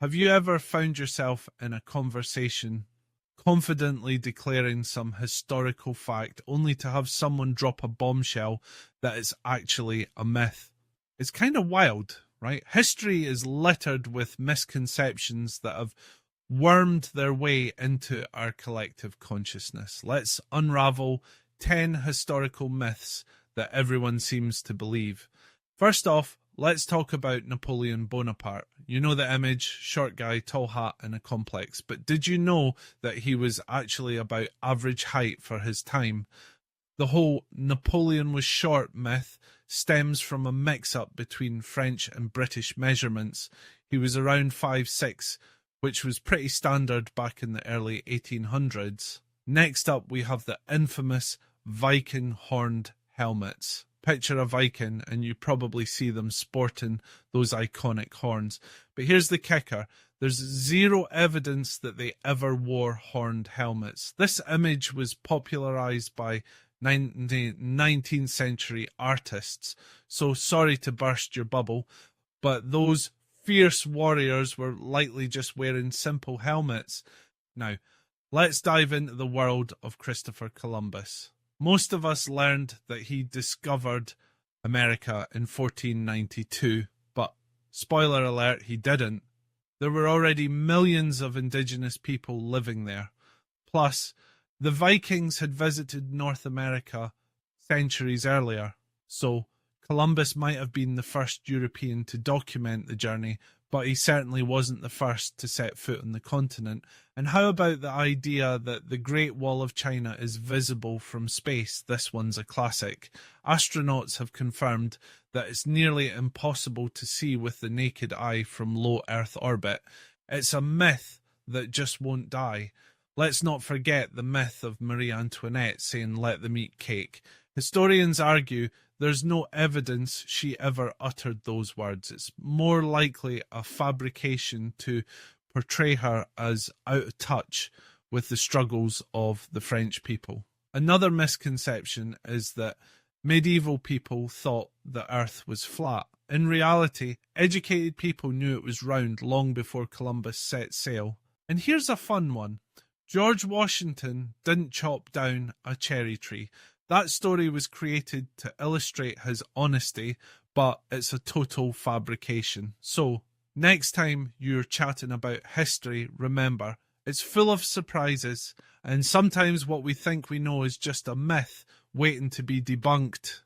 Have you ever found yourself in a conversation confidently declaring some historical fact only to have someone drop a bombshell that is actually a myth? It's kind of wild, right? History is littered with misconceptions that have wormed their way into our collective consciousness. Let's unravel 10 historical myths that everyone seems to believe. First off, let's talk about Napoleon Bonaparte. You know the image, short guy, tall hat, and a complex. But did you know that he was actually about average height for his time? The whole Napoleon was short myth stems from a mix-up between French and British measurements. He was around 5'6", which was pretty standard back in the early 1800s. Next up, we have the infamous Viking horned helmets. Picture a Viking and you probably see them sporting those iconic horns. But here's the kicker. There's zero evidence that they ever wore horned helmets. This image was popularized by 19th century artists. So sorry to burst your bubble, but those fierce warriors were likely just wearing simple helmets. Now, let's dive into the world of Christopher Columbus. Most of us learned that he discovered America in 1492, but spoiler alert, he didn't. There were already millions of indigenous people living there. Plus, the Vikings had visited North America centuries earlier, so Columbus might have been the first European to document the journey, but he certainly wasn't the first to set foot on the continent. And how about the idea that the Great Wall of China is visible from space? This one's a classic. Astronauts have confirmed that it's nearly impossible to see with the naked eye from low Earth orbit. It's a myth that just won't die. Let's not forget the myth of Marie Antoinette saying, "Let them eat cake." Historians argue there's no evidence she ever uttered those words. It's more likely a fabrication to portray her as out of touch with the struggles of the French people. Another misconception is that medieval people thought the earth was flat. In reality, educated people knew it was round long before Columbus set sail. And here's a fun one. George Washington didn't chop down a cherry tree. That story was created to illustrate his honesty, but it's a total fabrication. So, next time you're chatting about history, remember, it's full of surprises, and sometimes what we think we know is just a myth waiting to be debunked.